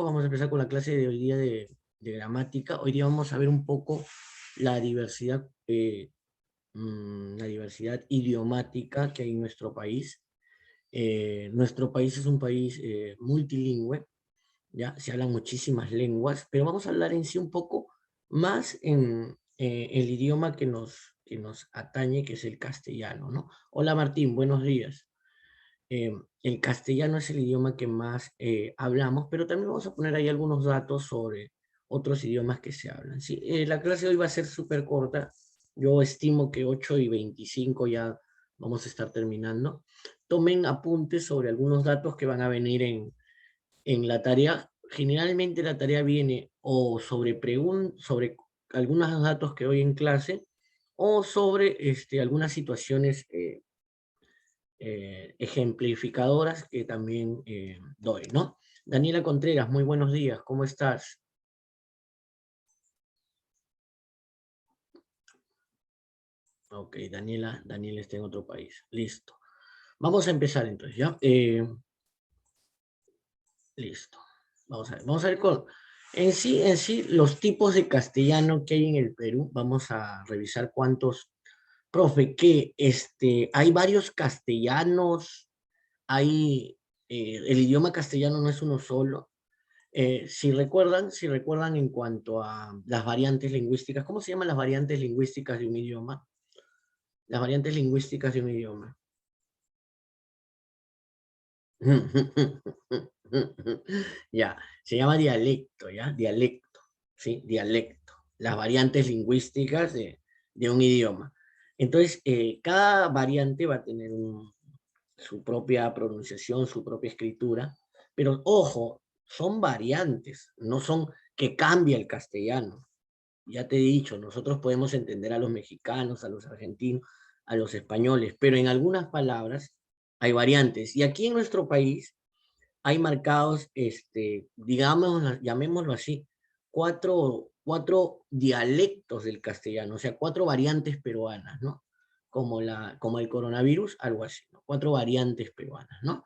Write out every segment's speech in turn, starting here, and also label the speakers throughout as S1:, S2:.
S1: Vamos a empezar con la clase de hoy día de gramática. Hoy día vamos a ver un poco la diversidad, la diversidad idiomática que hay en nuestro país. Nuestro país es un país multilingüe, ¿ya? Se hablan muchísimas lenguas, pero vamos a hablar en sí un poco más en el idioma que nos atañe, que es el castellano, ¿no? Hola Martín, buenos días. El castellano es el idioma que más hablamos, pero también vamos a poner ahí algunos datos sobre otros idiomas que se hablan. ¿Sí? La clase de hoy va a ser súper corta. Yo estimo que 8:25 ya vamos a estar terminando. Tomen apuntes sobre algunos datos que van a venir en la tarea. Generalmente la tarea viene o sobre algunos datos que doy en clase o sobre algunas situaciones ejemplificadoras que también doy, ¿no? Daniela Contreras, muy buenos días, ¿cómo estás? Ok, Daniela está en otro país, listo. Vamos a empezar entonces, ¿ya? Listo. Vamos a ver en sí, los tipos de castellano que hay en el Perú. Vamos a revisar cuántos, profe, que hay varios castellanos, el idioma castellano no es uno solo. Si recuerdan en cuanto a las variantes lingüísticas, ¿cómo se llaman las variantes lingüísticas de un idioma? Las variantes lingüísticas de un idioma. Ya, se llama dialecto, ¿ya? Dialecto, ¿sí? Dialecto. Las variantes lingüísticas de un idioma. Entonces, cada variante va a tener su propia pronunciación, su propia escritura, pero ojo, son variantes, no son que cambia el castellano. Ya te he dicho, nosotros podemos entender a los mexicanos, a los argentinos, a los españoles, pero en algunas palabras hay variantes. Y aquí en nuestro país hay marcados, digamos, llamémoslo así, cuatro dialectos del castellano, o sea, cuatro variantes peruanas, ¿no? Como el coronavirus, algo así, ¿no? Cuatro variantes peruanas, ¿no?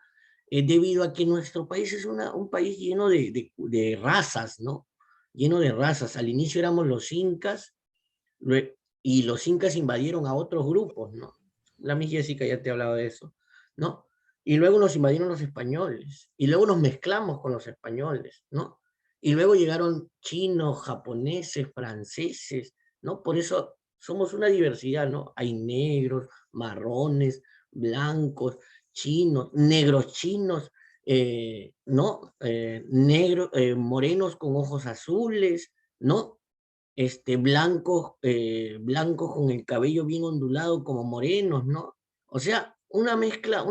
S1: Debido a que nuestro país es un país lleno de razas, ¿no? Lleno de razas. Al inicio éramos los incas, y los incas invadieron a otros grupos, ¿no? La Miss Jessica ya te ha hablado de eso, ¿no? Y luego nos invadieron los españoles, y luego nos mezclamos con los españoles, ¿no? Y luego llegaron chinos, japoneses, franceses, ¿no? Por eso somos una diversidad, ¿no? Hay negros, marrones, blancos, chinos, negros chinos, ¿no? Morenos con ojos azules, ¿no? Blancos con el cabello bien ondulado como morenos, ¿no? O sea, una mezcla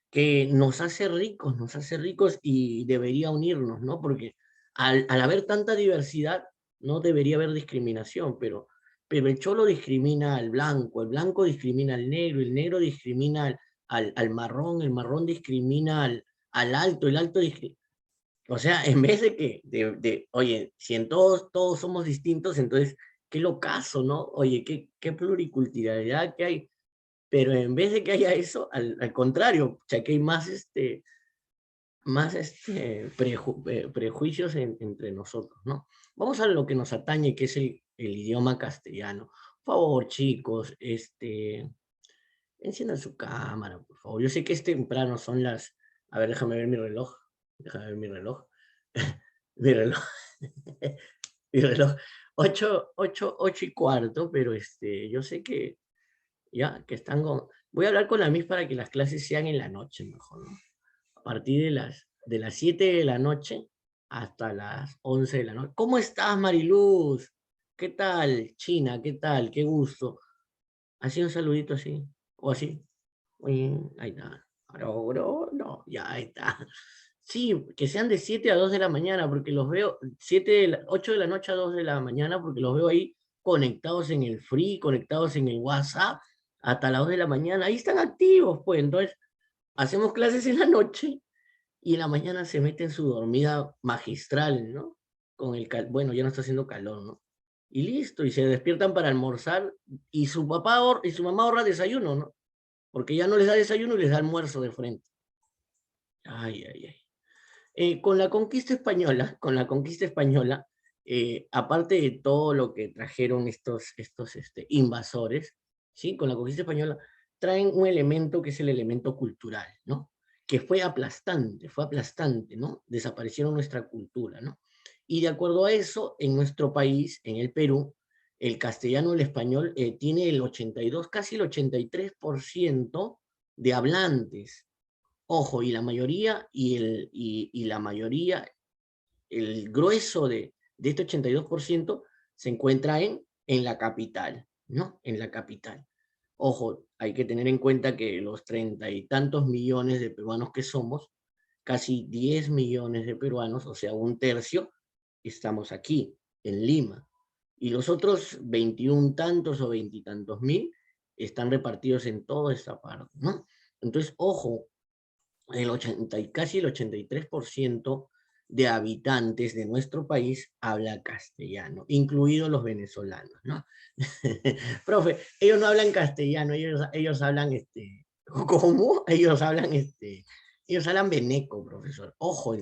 S1: que nos hace ricos y debería unirnos, ¿no? Porque al haber tanta diversidad, no debería haber discriminación, pero el cholo discrimina al blanco, el blanco discrimina al negro, el negro discrimina al marrón, el marrón discrimina al alto, el alto discrimina. O sea, en vez de que, oye, si en todos somos distintos, entonces, qué locazo, ¿no? Oye, qué pluriculturalidad que hay. Pero en vez de que haya eso, al contrario, ya que hay más prejuicios entre nosotros, ¿no? Vamos a lo que nos atañe, que es el idioma castellano. Por favor, chicos, enciendan su cámara, por favor. Yo sé que es temprano, son las... A ver, déjame ver mi reloj. Déjame ver mi reloj. Mi reloj. Mi reloj. 8:15, pero yo sé que ya, que están con... Voy a hablar con la Miss para que las clases sean en la noche mejor, ¿no? A partir de las 7 de la noche hasta las 11 de la noche. ¿Cómo estás, Mariluz? ¿Qué tal, China? ¿Qué tal? Qué gusto. Así un saludito así, o así. Ahí está. Bro, no, ya ahí está. Sí, que sean de 7 a 2 de la mañana, porque los veo, 8 de la noche a 2 de la mañana, porque los veo ahí conectados en el Free, conectados en el WhatsApp, hasta las 2 de la mañana. Ahí están activos, pues. Entonces, hacemos clases en la noche y en la mañana se meten su dormida magistral, ¿no? Bueno, ya no está haciendo calor, ¿no? Y listo, y se despiertan para almorzar, y y su mamá ahorra desayuno, ¿no? Porque ya no les da desayuno y les da almuerzo de frente. Ay, ay, ay. Con la conquista española, aparte de todo lo que trajeron estos invasores, ¿sí? Con la conquista española, traen un elemento que es el elemento cultural, ¿no? Que fue aplastante, ¿no? Desaparecieron nuestra cultura, ¿no? Y de acuerdo a eso, en nuestro país, en el Perú, el castellano y el español tiene el 82, casi el 83% de hablantes. Ojo, y la mayoría, la mayoría, el grueso de este 82% se encuentra en la capital, ¿no? En la capital. Ojo, hay que tener en cuenta que los 30 y tantos millones de peruanos que somos, casi 10 millones de peruanos, o sea, un tercio, estamos aquí, en Lima. Y los otros 21 tantos o 20 y tantos mil están repartidos en toda esta parte, ¿no? Entonces, ojo, casi el 83% de habitantes de nuestro país habla castellano, incluidos los venezolanos, ¿no? Profe, ellos no hablan castellano, ellos hablan, ¿cómo? Ellos hablan veneco, profesor. Ojo,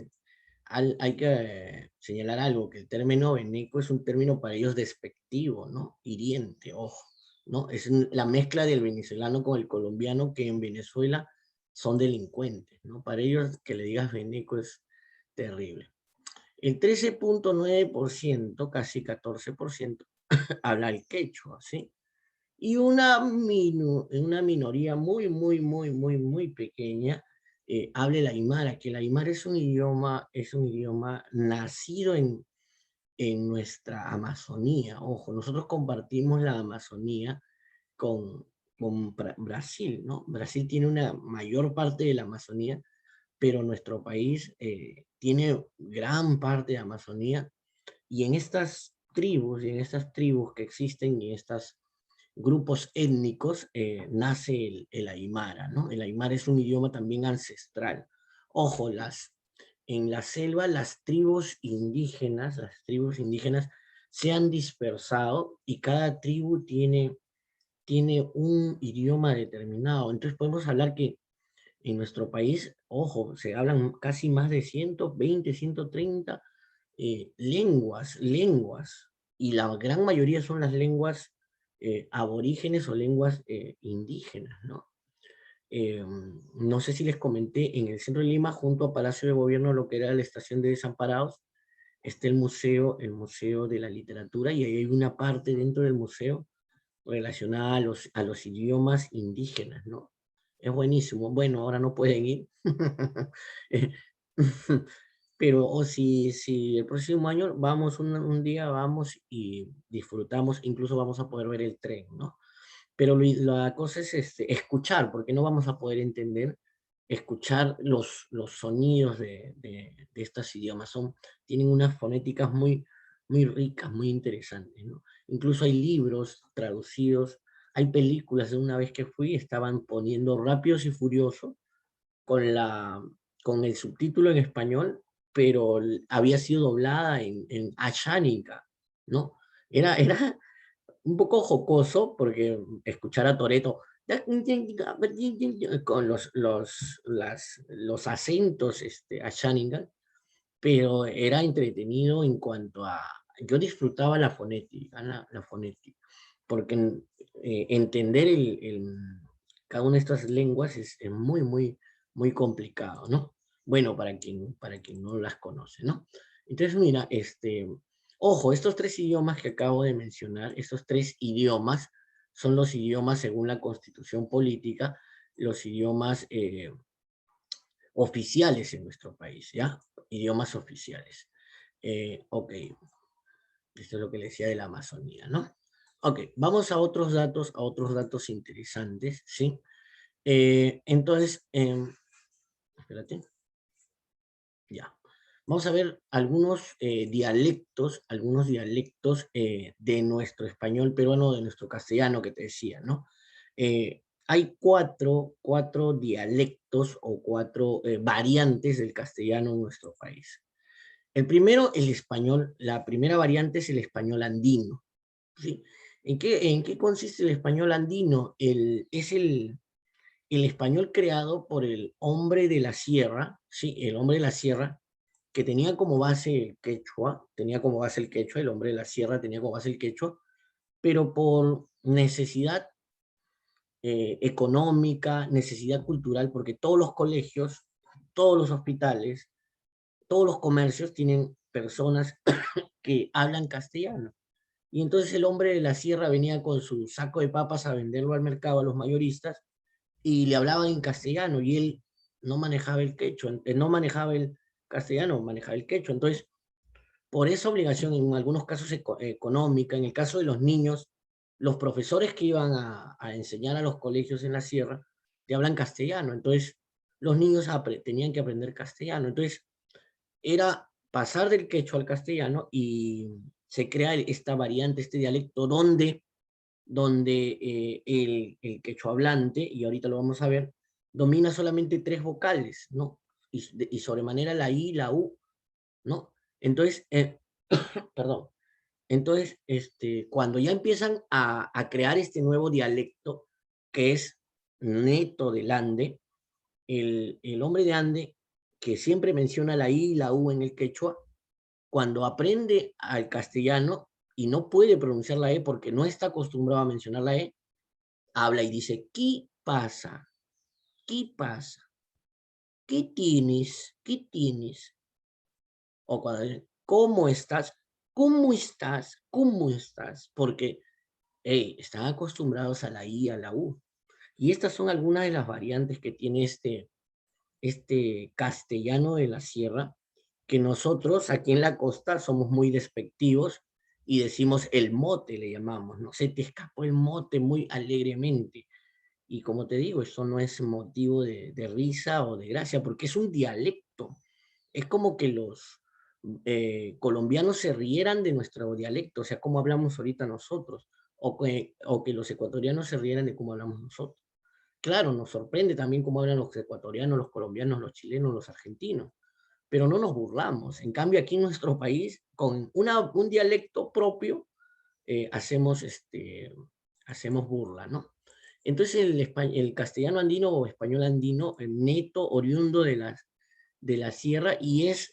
S1: hay que señalar algo, que el término veneco es un término para ellos despectivo, ¿no? Hiriente, ojo, ¿no? Es la mezcla del venezolano con el colombiano, que en Venezuela son delincuentes, ¿no? Para ellos que le digas veneco es terrible. El 13,9%, casi 14%, habla el quechua, ¿sí? Y una minoría muy pequeña habla el aymara, que el aymara es un idioma nacido en nuestra Amazonía. Ojo, nosotros compartimos la Amazonía con Brasil, ¿no? Brasil tiene una mayor parte de la Amazonía, pero nuestro país tiene gran parte de Amazonía, y en estas tribus que existen, y en estos grupos étnicos, nace el aymara, ¿no? El aymara es un idioma también ancestral. Ojo, en la selva las tribus indígenas se han dispersado, y cada tribu tiene un idioma determinado. Entonces podemos hablar que en nuestro país, ojo, se hablan casi más de 120, 130 lenguas, y la gran mayoría son las lenguas aborígenes o lenguas indígenas, ¿no? No sé si les comenté, en el centro de Lima, junto a Palacio de Gobierno, lo que era la estación de desamparados, está el Museo de la Literatura, y ahí hay una parte dentro del museo relacionada a los idiomas indígenas, ¿no? Es buenísimo. Bueno, ahora no pueden ir. Pero si el próximo año vamos, un día vamos y disfrutamos, incluso vamos a poder ver el tren, ¿no? Pero la cosa es escuchar, porque no vamos a poder entender, escuchar los sonidos de estos idiomas. Tienen unas fonéticas muy ricas, muy interesantes, ¿no? Incluso hay libros traducidos, hay películas. De una vez que fui, estaban poniendo Rápidos y Furiosos con, con el subtítulo en español, pero había sido doblada en Ashánica, ¿no? Era un poco jocoso, porque escuchar a Toretto con los acentos Ashánica, pero era entretenido en cuanto a... Yo disfrutaba la fonética, la fonética, porque entender cada una de estas lenguas es muy complicado, ¿no? Bueno, para quien no las conoce, ¿no? Entonces, mira, ojo, estos tres idiomas que acabo de mencionar, estos tres idiomas, son los idiomas, según la Constitución Política, los idiomas oficiales en nuestro país, ¿ya? Idiomas oficiales. Ok, esto es lo que le decía de la Amazonía, ¿no? Ok, vamos a otros datos interesantes, ¿sí? Entonces, espérate, ya. Vamos a ver algunos dialectos de nuestro español peruano, de nuestro castellano que te decía, ¿no? Hay cuatro dialectos o cuatro variantes del castellano en nuestro país. El primero, el español, la primera variante es el español andino, ¿sí? ¿En qué consiste el español andino? Es el español creado por el hombre de la sierra, ¿sí? El hombre de la sierra, que tenía como base el quechua, el hombre de la sierra tenía como base el quechua, pero por necesidad económica, necesidad cultural, porque todos los colegios, todos los hospitales, todos los comercios tienen personas que hablan castellano. Y entonces el hombre de la sierra venía con su saco de papas a venderlo al mercado, a los mayoristas, y le hablaban en castellano, y él no manejaba el quechua, no manejaba el castellano, manejaba el quechua. Entonces, por esa obligación, en algunos casos económica, en el caso de los niños, los profesores que iban a enseñar a los colegios en la sierra, te hablan castellano, entonces los niños tenían que aprender castellano. Entonces, era pasar del quechua al castellano y se crea esta variante, este dialecto donde el quechua hablante, y ahorita lo vamos a ver, domina solamente 3 vocales, ¿no? Y sobremanera la I, la U, ¿no? Entonces, perdón, entonces, cuando ya empiezan a crear este nuevo dialecto, que es neto del Ande, el hombre de Ande, que siempre menciona la I y la U en el quechua, cuando aprende al castellano y no puede pronunciar la E porque no está acostumbrado a mencionar la E, habla y dice, ¿qué pasa? ¿Qué pasa? ¿Qué tienes? ¿Qué tienes? O cuando dice, ¿cómo estás? ¿Cómo estás? ¿Cómo estás? Porque están acostumbrados a la I y a la U. Y estas son algunas de las variantes que tiene este castellano de la sierra, que nosotros aquí en la costa somos muy despectivos y decimos el mote, le llamamos, ¿no? Se te escapó el mote muy alegremente. Y como te digo, eso no es motivo de risa o de gracia, porque es un dialecto. Es como que los colombianos se rieran de nuestro dialecto, o sea, cómo hablamos ahorita nosotros, o que los ecuatorianos se rieran de cómo hablamos nosotros. Claro, nos sorprende también cómo hablan los ecuatorianos, los colombianos, los chilenos, los argentinos, pero no nos burlamos. En cambio, aquí en nuestro país, con un dialecto propio, hacemos, hacemos burla, ¿no? Entonces, el castellano andino o español andino, neto, oriundo de la sierra, y es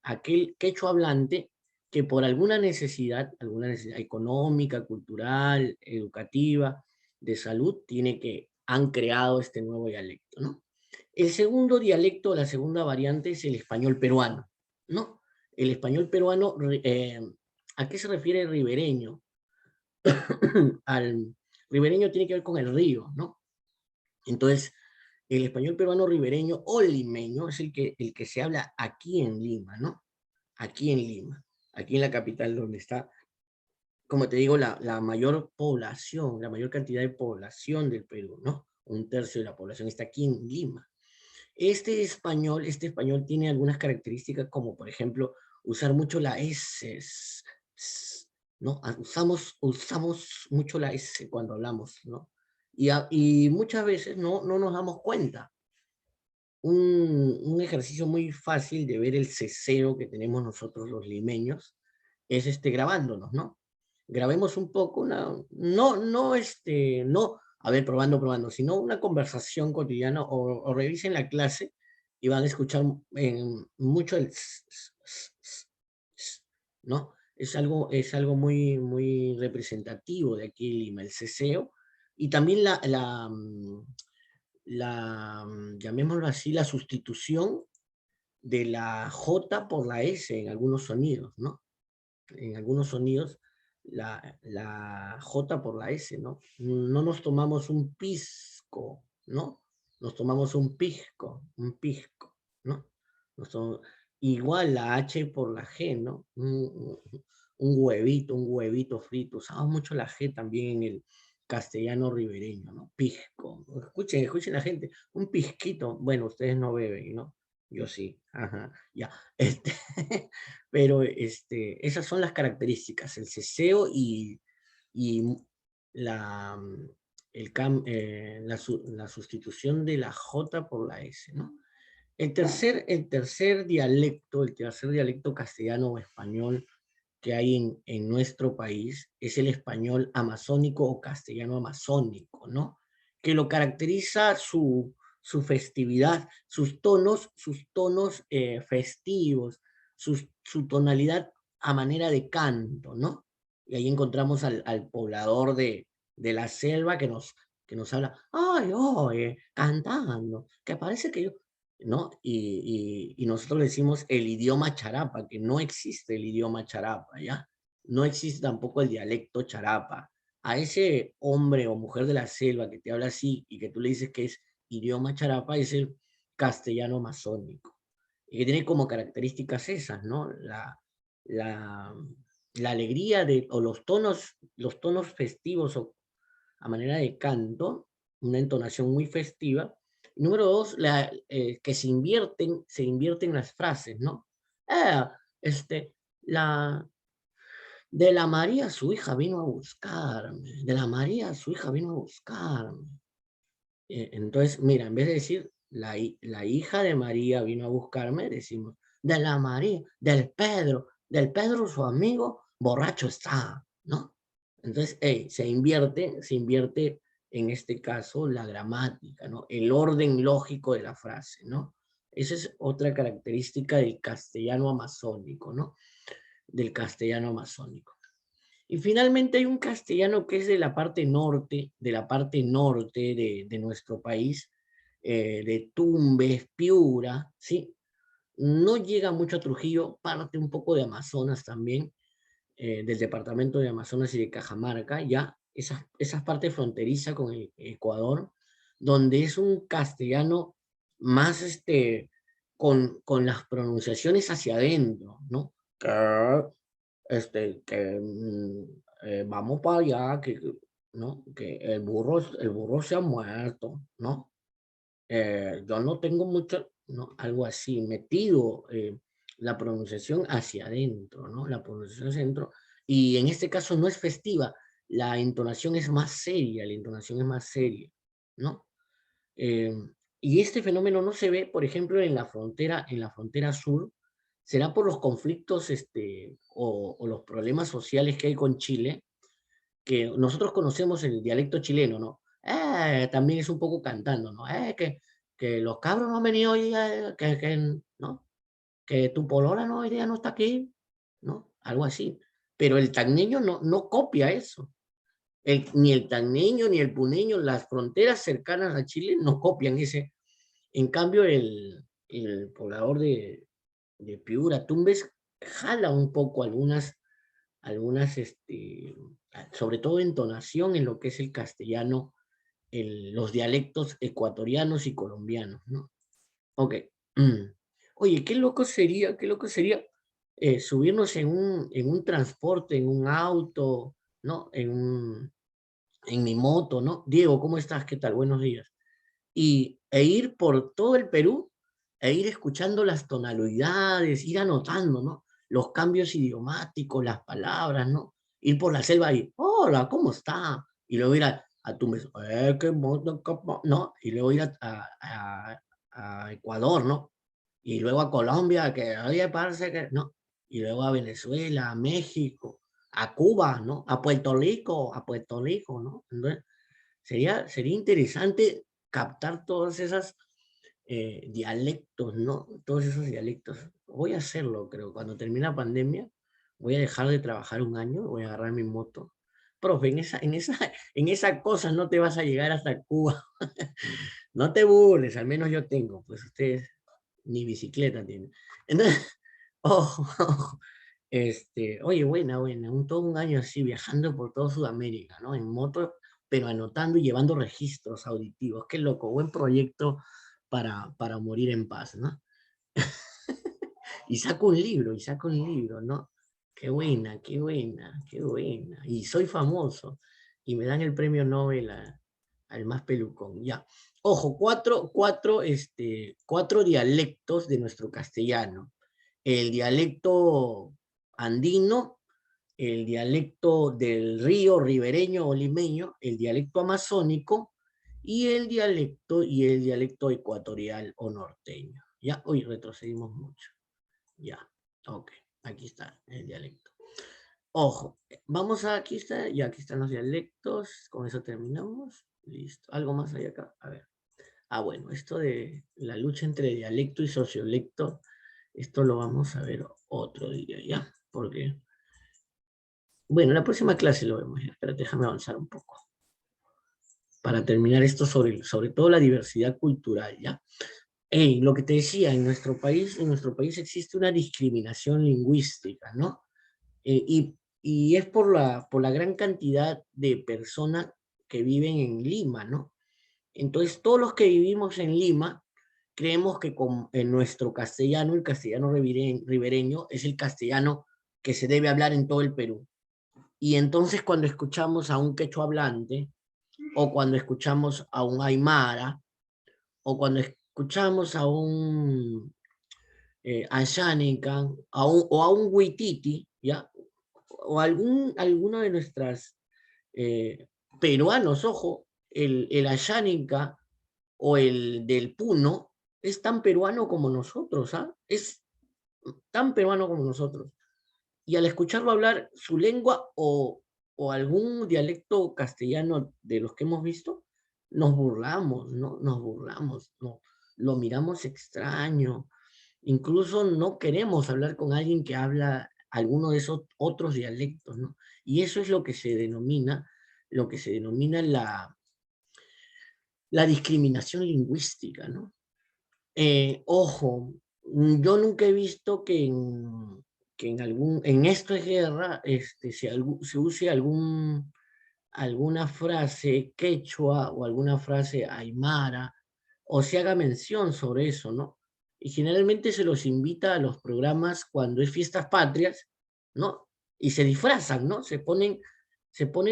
S1: aquel quechua hablante que por alguna necesidad económica, cultural, educativa, de salud, han creado este nuevo dialecto, ¿no? El segundo dialecto, la segunda variante es el español peruano, ¿no? El español peruano, ¿a qué se refiere ribereño? Al ribereño tiene que ver con el río, ¿no? Entonces, el español peruano ribereño o limeño es el que se habla aquí en Lima, ¿no? Aquí en Lima, aquí en la capital donde está, como te digo, la mayor población, la mayor cantidad de población del Perú, ¿no? Un tercio de la población está aquí en Lima. Este español tiene algunas características como, por ejemplo, usar mucho la S, ¿no? Usamos mucho la S cuando hablamos, ¿no? Y muchas veces no nos damos cuenta. Un ejercicio muy fácil de ver el ceseo que tenemos nosotros los limeños es grabándonos, ¿no? Grabemos un poco, no, a ver, probando, sino una conversación cotidiana o revisen la clase y van a escuchar mucho el ¿no? Es algo muy, muy representativo de aquí en Lima, el ceseo, y también llamémoslo así, la sustitución de la J por la S en algunos sonidos, ¿no? En algunos sonidos, la J por la S, ¿no? No nos tomamos un pisco, ¿no? Nos tomamos un pisco, ¿no? Igual la H por la G, ¿no? Un huevito frito. Usamos mucho la G también en el castellano ribereño, ¿no? Pisco. Escuchen la gente. Un pisquito. Bueno, ustedes no beben, ¿no? Yo sí. Ajá, ya. Pero esas son las características, el ceseo y la, la sustitución de la J por la S, ¿no? El tercer dialecto castellano o español que hay en nuestro país es el español amazónico o castellano amazónico, ¿no? Que lo caracteriza su festividad, sus tonos festivos. su tonalidad a manera de canto, ¿no? Y ahí encontramos al poblador de la selva que nos habla, ay, oye, cantando, que parece que yo, ¿no? Y nosotros le decimos el idioma charapa, que no existe el idioma charapa, ¿ya? No existe tampoco el dialecto charapa. A ese hombre o mujer de la selva que te habla así y que tú le dices que es idioma charapa, es el castellano amazónico, y que tiene como características esas, ¿no? La, la alegría o los tonos festivos o a manera de canto, una entonación muy festiva. Número dos, que se invierten las frases, ¿no? Ah, este, la, de la María su hija vino a buscarme, de la María su hija vino a buscarme. Entonces, mira, en vez de decir la hija de María vino a buscarme, decimos de la María, del Pedro su amigo, borracho está, ¿no? Entonces, se invierte en este caso la gramática, ¿no? El orden lógico de la frase, ¿no? Esa es otra característica del castellano amazónico, ¿no? Del castellano amazónico. Y finalmente hay un castellano que es de la parte norte de nuestro país, de Tumbes, Piura, ¿sí? No llega mucho a Trujillo, parte un poco de Amazonas también, del departamento de Amazonas y de Cajamarca, ya esas partes fronterizas con el Ecuador, donde es un castellano más con las pronunciaciones hacia adentro, ¿no? Vamos para allá, ¿no? Que el burro se ha muerto, ¿no? Yo no tengo mucho, ¿no? Algo así, metido la pronunciación hacia adentro, ¿no? La pronunciación hacia adentro. Y en este caso no es festiva, la entonación es más seria, la entonación es más seria, ¿no? Eh, y este fenómeno no se ve, por ejemplo, en la frontera sur. ¿Será por los conflictos o los problemas sociales que hay con Chile? Que nosotros conocemos el dialecto chileno, ¿no? También es un poco cantando, ¿no? Que los cabros no han venido hoy día, ¿no? Que tu polola no, hoy día no está aquí, ¿no? Algo así. Pero el tagneño no copia eso. Ni el tagneño ni el puneño, las fronteras cercanas a Chile no copian ese. En cambio, el poblador de Piura, Tumbes, jala un poco algunas, sobre todo entonación en lo que es el castellano, los dialectos ecuatorianos y colombianos, ¿no? Ok. Oye, qué loco sería subirnos en un transporte, en un auto, ¿no? En mi moto, ¿no? Diego, ¿cómo estás? ¿Qué tal? Buenos días. Ir por todo el Perú ir escuchando las tonalidades, ir anotando, ¿no? Los cambios idiomáticos, las palabras, ¿no? Ir por la selva y, hola, ¿cómo está? Y luego ir a Tumbes, qué mono, ¿no? Y luego ir a Ecuador, ¿no? Y luego a Colombia, que, oye, parece que, ¿no? Y luego a Venezuela, a México, a Cuba, ¿no? A Puerto Rico, ¿no? Entonces, sería interesante captar todas esas dialectos, ¿no? Todos esos dialectos. Voy a hacerlo, creo. Cuando termine la pandemia, voy a dejar de trabajar un año, voy a agarrar mi moto. Profe, en esa cosa no te vas a llegar hasta Cuba. No te burles, al menos yo tengo, pues ustedes ni bicicleta tienen. Entonces, ojo, ojo. Oye, buena, todo un año así viajando por toda Sudamérica, ¿no? En moto, pero anotando y llevando registros auditivos. Qué loco, buen proyecto para morir en paz, ¿no? y saco un libro, ¿no? Qué buena, qué buena, qué buena. Y soy famoso. Y me dan el premio Nobel al más pelucón. Ya. Ojo, cuatro dialectos de nuestro castellano. El dialecto andino, el dialecto del río ribereño o limeño, el dialecto amazónico y el dialecto ecuatorial o norteño. Ya, hoy retrocedimos mucho. Ya, ok, aquí está el dialecto. Ojo, aquí está, y aquí están los dialectos, con eso terminamos. Listo, algo más hay acá, a ver. Bueno, esto de la lucha entre dialecto y sociolecto Esto lo vamos a ver otro día, ¿ya? Porque, bueno, la próxima clase lo vemos, ya. Espérate, déjame avanzar un poco. Para terminar esto sobre todo la diversidad cultural, ¿ya? Lo que te decía, en nuestro país existe una discriminación lingüística, ¿no? Y es por la gran cantidad de personas que viven en Lima, ¿no? Entonces, todos los que vivimos en Lima creemos que en nuestro castellano, el castellano ribereño, es el castellano que se debe hablar en todo el Perú. Y entonces cuando escuchamos a un quechua hablante, o cuando escuchamos a un aymara, o cuando escuchamos a un Ayánica, o a un huititi, ¿ya? O alguno de nuestras peruanos, ojo, el Ayánica o el del Puno es tan peruano como nosotros, ¿ah? Es tan peruano como nosotros. Y al escucharlo hablar su lengua o algún dialecto castellano de los que hemos visto, nos burlamos, ¿no? Nos burlamos, ¿no? Lo miramos extraño. Incluso no queremos hablar con alguien que habla alguno de esos otros dialectos, ¿no? Y eso es lo que se denomina la discriminación lingüística, ¿no? Ojo, yo nunca he visto en esto es guerra, se use alguna frase quechua o alguna frase aymara, o se haga mención sobre eso, ¿no? Y generalmente se los invita a los programas cuando es fiestas patrias, ¿no? Y se disfrazan, ¿no? Se ponen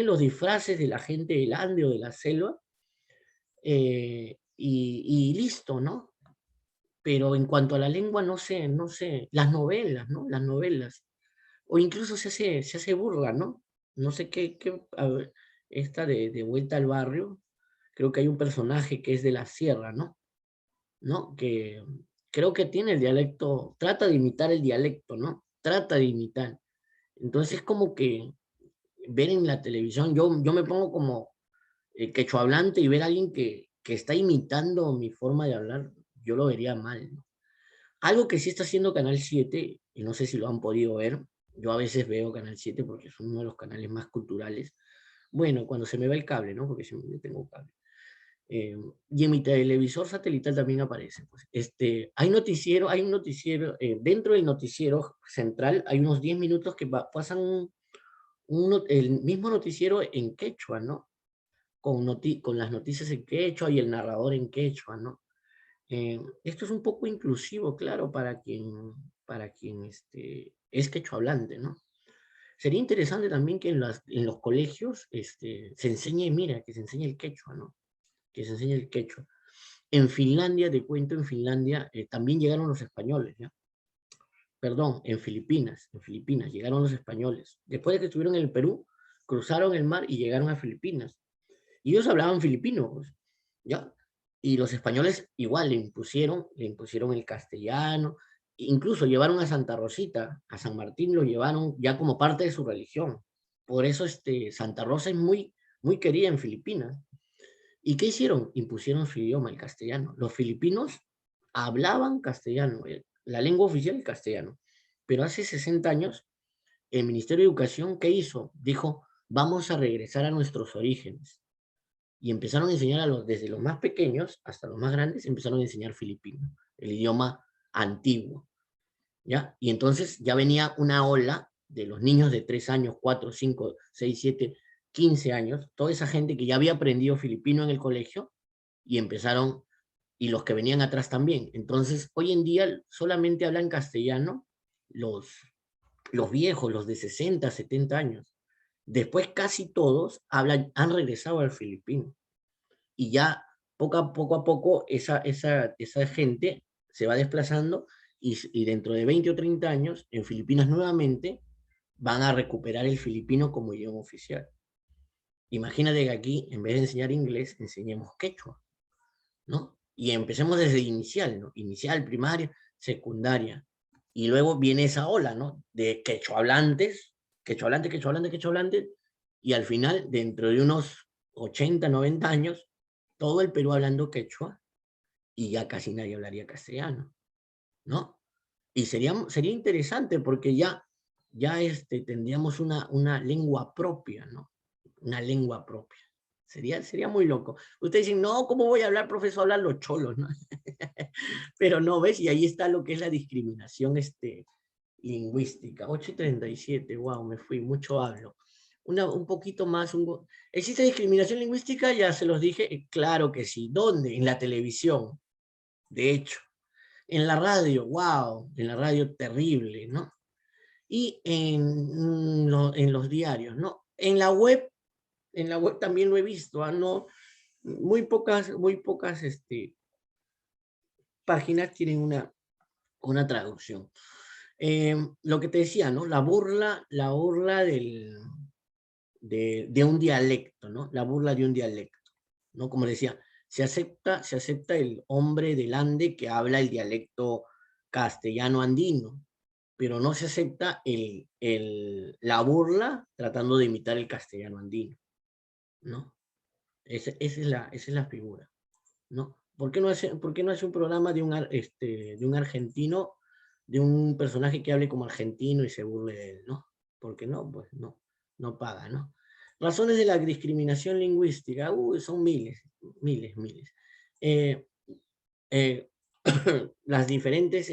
S1: los disfraces de la gente del Ande o de la selva, y listo, ¿no? Pero en cuanto a la lengua, no sé, las novelas, ¿no? Las novelas. O incluso se hace burla, ¿no? No sé a ver, esta de Vuelta al Barrio, creo que hay un personaje que es de la sierra, ¿no? ¿No? Que creo que tiene el dialecto, trata de imitar el dialecto, ¿no? Trata de imitar. Entonces es como que ver en la televisión, yo me pongo como quechohablante y ver a alguien que está imitando mi forma de hablar, yo lo vería mal, ¿no? Algo que sí está haciendo Canal 7, y no sé si lo han podido ver, yo a veces veo Canal 7 porque es uno de los canales más culturales. Bueno, cuando se me va el cable, ¿no? Porque yo tengo cable. Y en mi televisor satelital también aparece. Pues. Hay un noticiero, dentro del noticiero central hay unos 10 minutos que pasan el mismo noticiero en quechua, ¿no? Con las noticias en quechua y el narrador en quechua, ¿no? Esto es un poco inclusivo, claro, para quien es quechohablante, ¿no? Sería interesante también que en los colegios se enseñe, mira, que se enseñe el quechua, ¿no? Que se enseñe el quechua. En Finlandia, te cuento, en Finlandia también llegaron los españoles, ¿ya? Perdón, en Filipinas llegaron los españoles. Después de que estuvieron en el Perú, cruzaron el mar y llegaron a Filipinas. Y ellos hablaban filipino, pues, ¿ya? Y los españoles igual le impusieron el castellano, incluso llevaron a Santa Rosita, a San Martín lo llevaron ya como parte de su religión. Por eso Santa Rosa es muy, muy querida en Filipinas. ¿Y qué hicieron? Impusieron su idioma, el castellano. Los filipinos hablaban castellano, la lengua oficial el castellano. Pero hace 60 años, el Ministerio de Educación, ¿qué hizo? Dijo, vamos a regresar a nuestros orígenes. Y empezaron a enseñar desde los más pequeños hasta los más grandes, empezaron a enseñar filipino, el idioma antiguo, ¿ya? Y entonces ya venía una ola de los niños de 3 años, 4, 5, 6, 7, 15 años, toda esa gente que ya había aprendido filipino en el colegio y empezaron, y los que venían atrás también. Entonces, hoy en día solamente hablan castellano los, los viejos, los de 60, 70 años. Después casi todos han regresado al filipino y ya poco a poco esa gente se va desplazando y dentro de 20 o 30 años en Filipinas nuevamente van a recuperar el filipino como idioma oficial. Imagínate que aquí, en vez de enseñar inglés, enseñemos quechua, ¿no? Y empecemos desde inicial, ¿no? Inicial, primaria, secundaria. Y luego viene esa ola, ¿no? De quechohablantes, quechohablantes, y al final, dentro de unos 80, 90 años, todo el Perú hablando quechua y ya casi nadie hablaría castellano, ¿no? Y sería interesante porque ya tendríamos una lengua propia, ¿no? Una lengua propia. Sería muy loco. Ustedes dicen, no, ¿cómo voy a hablar, profesor? Hablan los cholos, ¿no? Pero no, ¿ves? Y ahí está lo que es la discriminación lingüística. 8:37, wow, me fui, mucho hablo. Un poquito más. ¿Existe discriminación lingüística? Ya se los dije, claro que sí. ¿Dónde? En la televisión, de hecho. En la radio, wow, en la radio terrible, ¿no? Y en los diarios, ¿no? En la web también lo he visto, ¿ah? No, muy pocas páginas tienen una traducción. Lo que te decía, ¿no? La burla de un dialecto, ¿no? La burla de un dialecto, ¿no? Como decía, se acepta el hombre del Ande que habla el dialecto castellano andino, pero no se acepta la burla tratando de imitar el castellano andino, ¿no? Esa es la figura, ¿no? ¿Por qué no hace un programa de un argentino, de un personaje que hable como argentino y se burle de él, ¿no? ¿Por qué no? Pues no, no paga, ¿no? Razones de la discriminación lingüística, son miles, miles, miles. Eh, eh, las diferentes,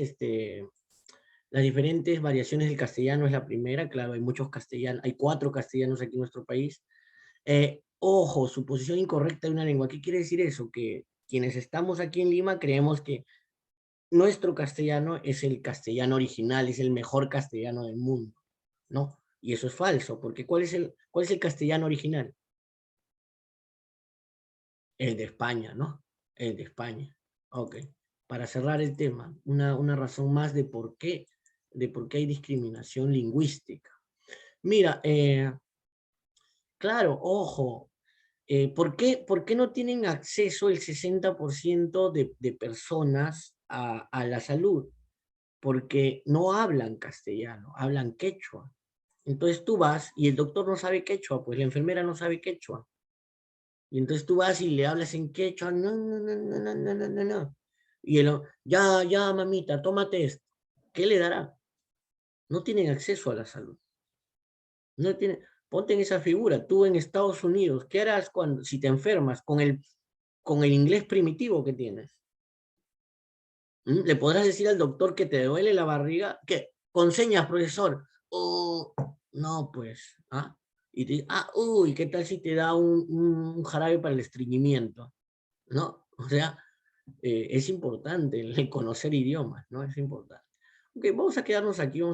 S1: las diferentes variaciones del castellano es la primera, claro, hay muchos castellanos, hay 4 castellanos aquí en nuestro país. Ojo, suposición incorrecta de una lengua. ¿Qué quiere decir eso? Que quienes estamos aquí en Lima creemos que nuestro castellano es el castellano original, es el mejor castellano del mundo, ¿no? Y eso es falso, porque cuál es el castellano original? El de España, ¿no? El de España. Ok. Para cerrar el tema, una razón más de por qué hay discriminación lingüística. Mira, claro, ojo, por qué no tienen acceso el 60% de personas a la salud? Porque no hablan castellano, hablan quechua. Entonces tú vas y el doctor no sabe quechua, pues la enfermera no sabe quechua. Y entonces tú vas y le hablas en quechua, no, no, no, no, no, no, no, no, no. Y ya, ya, mamita, tómate esto. ¿Qué le dará? No tienen acceso a la salud. No tienen, ponte en esa figura, tú en Estados Unidos, ¿qué harás si te enfermas con el inglés primitivo que tienes? ¿Le podrás decir al doctor que te duele la barriga? ¿Qué? Con señas, profesor. Oh, no, pues. ¿Ah? Y uy, ¿qué tal si te da un jarabe para el estreñimiento? ¿No? O sea, es importante el conocer idiomas, ¿no? Es importante. Ok, vamos a quedarnos aquí.